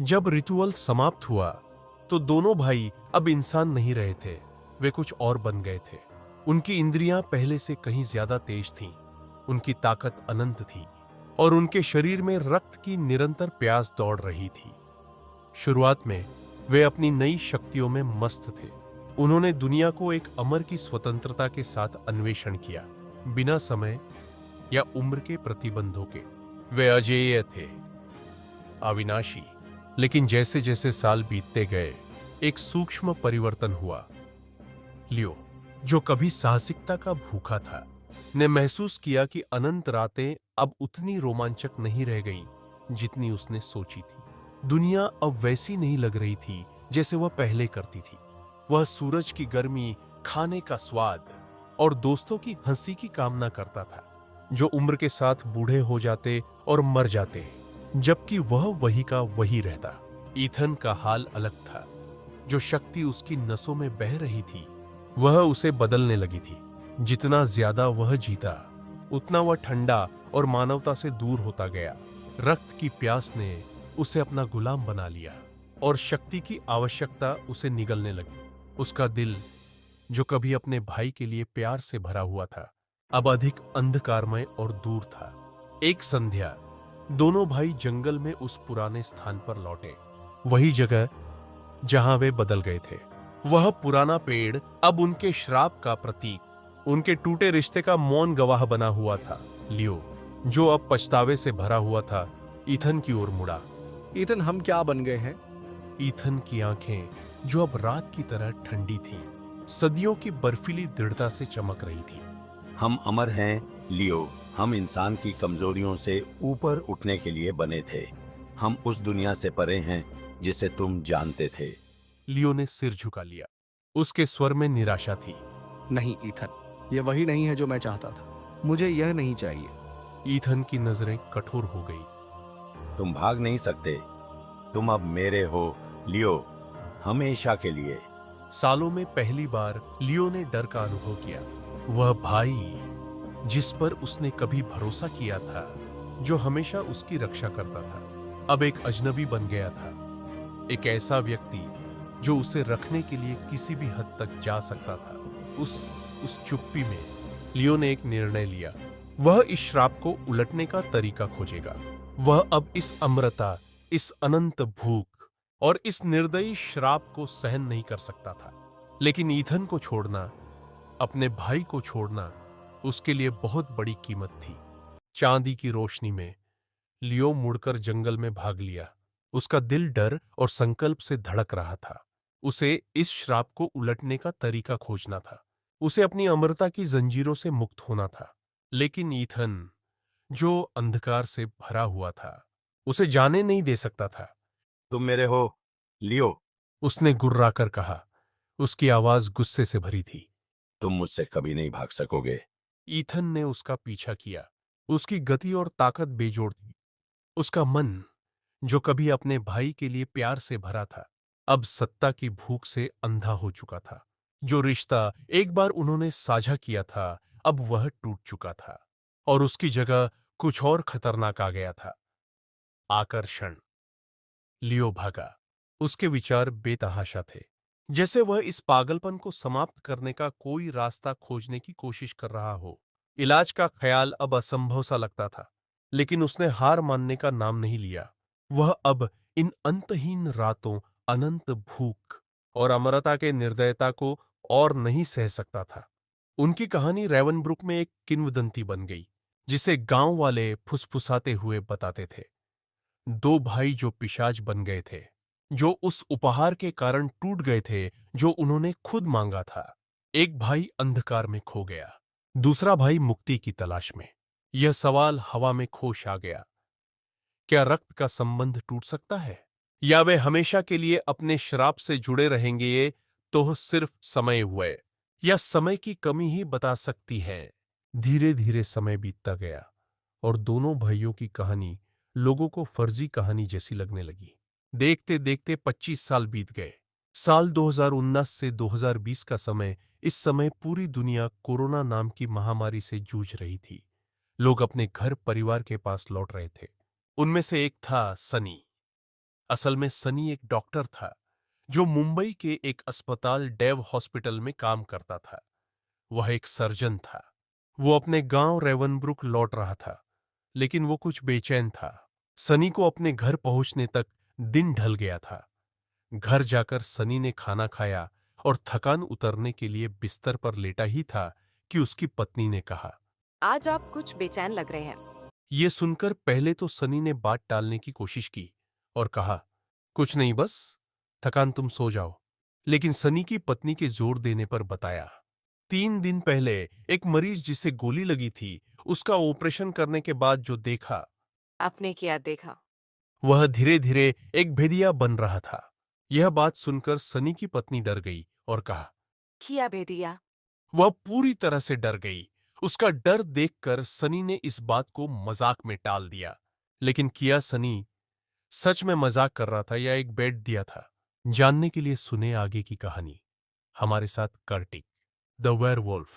जब रिचुअल समाप्त हुआ तो दोनों भाई अब इंसान नहीं रहे थे। वे कुछ और बन गए थे। उनकी इंद्रियां पहले से कहीं ज्यादा तेज थीं। उनकी ताकत अनंत थी और उनके शरीर में रक्त की निरंतर प्यास दौड़ रही थी। शुरुआत में वे अपनी नई शक्तियों में मस्त थे। उन्होंने दुनिया को एक अमर की स्वतंत्रता के साथ अन्वेषण किया, बिना समय या उम्र के प्रतिबंधों के। वे अजेय थे, अविनाशी। लेकिन जैसे जैसे साल बीतते गए, एक सूक्ष्म परिवर्तन हुआ। लियो, जो कभी साहसिकता का भूखा था, ने महसूस किया कि अनंत रातें अब उतनी रोमांचक नहीं रह गईं जितनी उसने सोची थी। दुनिया अब वैसी नहीं लग रही थी जैसे वह पहले करती थी। वह सूरज की गर्मी, खाने का स्वाद और दोस्तों की हंसी की कामना करता था, जो उम्र के साथ बूढ़े हो जाते और मर जाते, जबकि वह वही का वही रहता। ईथन का हाल अलग था। जो शक्ति उसकी नसों में बह रही थी, वह उसे बदलने लगी थी। जितना ज्यादा वह जीता, उतना वह ठंडा और मानवता से दूर होता गया। रक्त की प्यास ने उसे अपना गुलाम बना लिया और शक्ति की आवश्यकता उसे निगलने लगी। उसका दिल, जो कभी अपने भाई के लिए प्यार से भरा हुआ था, अब अधिक अंधकारमय और दूर था। एक संध्या दोनों भाई जंगल में उस पुराने स्थान पर लौटे, वही जगह जहां वे बदल गए थे। वह पुराना पेड़ अब उनके श्राप का प्रतीक, उनके टूटे रिश्ते का मौन गवाह बना हुआ था। लियो, जो अब पछतावे से भरा हुआ था, ईथन की ओर मुड़ा। ईथन, हम क्या बन गए हैं? ईथन की आंखें, जो अब रात की तरह ठंडी थीं, सदियों की बर्फीली दृढ़ता से चमक रही थी। हम अमर हैं, लियो। हम इंसान की कमजोरियों से ऊपर उठने के लिए बने थे। हम उस दुनिया से परे हैं जिसे तुम जानते थे। लियो ने सिर झुका लिया। उसके स्वर में निराशा थी। नहीं ईथन, ये वही नहीं है जो मैं चाहता था। मुझे यह नहीं चाहिए। ईथन की नजरें कठोर हो गई। तुम भाग नहीं सकते। तुम अब मेरे हो, लियो, हमेशा के लिए। सालों में पहली बार लियो ने डर का अनुभव किया। वह भाई जिस पर उसने कभी भरोसा किया था, जो हमेशा उसकी रक्षा करता था, अब एक अजनबी बन गया था। एक ऐसा व्यक्ति जो उसे रखने के लिए किसी भी हद तक जा सकता था। उस चुप्पी में लियो ने एक निर्णय लिया। वह इस श्राप को उलटने का तरीका खोजेगा। वह अब इस अमरता, इस अनंत भूख और इस निर्दयी श्राप को सहन नहीं कर सकता था। लेकिन ईथन को छोड़ना, अपने भाई को छोड़ना, उसके लिए बहुत बड़ी कीमत थी। चांदी की रोशनी में लियो मुड़कर जंगल में भाग लिया। उसका दिल डर और संकल्प से धड़क रहा था। उसे इस श्राप को उलटने का तरीका खोजना था। उसे अपनी अमरता की जंजीरों से मुक्त होना था। लेकिन ईथन, जो अंधकार से भरा हुआ था, उसे जाने नहीं दे सकता था। तुम मेरे हो, लियो। उसने गुर्राकर कहा। उसकी आवाज गुस्से से भरी थी। तुम मुझसे कभी नहीं भाग सकोगे। ईथन ने उसका पीछा किया। उसकी गति और ताकत बेजोड़ थी। उसका मन, जो कभी अपने भाई के लिए प्यार से भरा था, अब सत्ता की भूख से अंधा हो चुका था। जो रिश्ता एक बार उन्होंने साझा किया था, अब वह टूट चुका था और उसकी जगह कुछ और खतरनाक आ गया था। आकर्षण। लियो भागा। उसके विचार बेतहाशा थे, जैसे वह इस पागलपन को समाप्त करने का कोई रास्ता खोजने की कोशिश कर रहा हो। इलाज का ख्याल अब असंभव सा लगता था, लेकिन उसने हार मानने का नाम नहीं लिया। वह अब इन अंतहीन रातों, अनंत भूख और अमरता के निर्दयता को और नहीं सह सकता था। उनकी कहानी रेवनब्रुक में एक किंवदंती बन गई, जिसे गांव वाले फुसफुसाते हुए बताते थे। दो भाई जो पिशाच बन गए थे, जो उस उपहार के कारण टूट गए थे जो उन्होंने खुद मांगा था। एक भाई अंधकार में खो गया, दूसरा भाई मुक्ति की तलाश में। यह सवाल हवा में खोश आ गया। क्या रक्त का संबंध टूट सकता है, या वे हमेशा के लिए अपने श्राप से जुड़े रहेंगे? ये तो सिर्फ समय हुए या समय की कमी ही बता सकती है। धीरे धीरे समय बीतता गया और दोनों भाइयों की कहानी लोगों को फर्जी कहानी जैसी लगने लगी। देखते देखते 25 साल बीत गए। साल 2019 से 2020 का समय। इस समय पूरी दुनिया कोरोना नाम की महामारी से जूझ रही थी। लोग अपने घर परिवार के पास लौट रहे थे। उनमें से एक था सनी। असल में सनी एक डॉक्टर था जो मुंबई के एक अस्पताल डेव हॉस्पिटल में काम करता था। वह एक सर्जन था। वो अपने गांव रेवनब्रुक लौट रहा था, लेकिन वो कुछ बेचैन था। सनी को अपने घर पहुंचने तक दिन ढल गया था। घर जाकर सनी ने खाना खाया और थकान उतरने के लिए बिस्तर पर लेटा ही था कि उसकी पत्नी ने कहा। आज आप कुछ बेचैन लग रहे हैं। यह सुनकर पहले तो सनी ने बात टालने की कोशिश की और कहा, कुछ नहीं, बस थकान, तुम सो जाओ। लेकिन सनी की पत्नी के जोर देने पर बताया, 3 दिन पहले एक मरीज जिसे गोली लगी थी, उसका ऑपरेशन करने के बाद जो देखा, आपने क्या देखा? वह धीरे धीरे एक भेदिया बन रहा था। यह बात सुनकर सनी की पत्नी डर गई और कहा, किया भेदिया? वह पूरी तरह से डर गई। उसका डर देखकर सनी ने इस बात को मजाक में टाल दिया। लेकिन किया सनी सच में मजाक कर रहा था या एक बेट दिया था? जानने के लिए सुने आगे की कहानी। हमारे साथ कार्तिक द वेयरवुल्फ।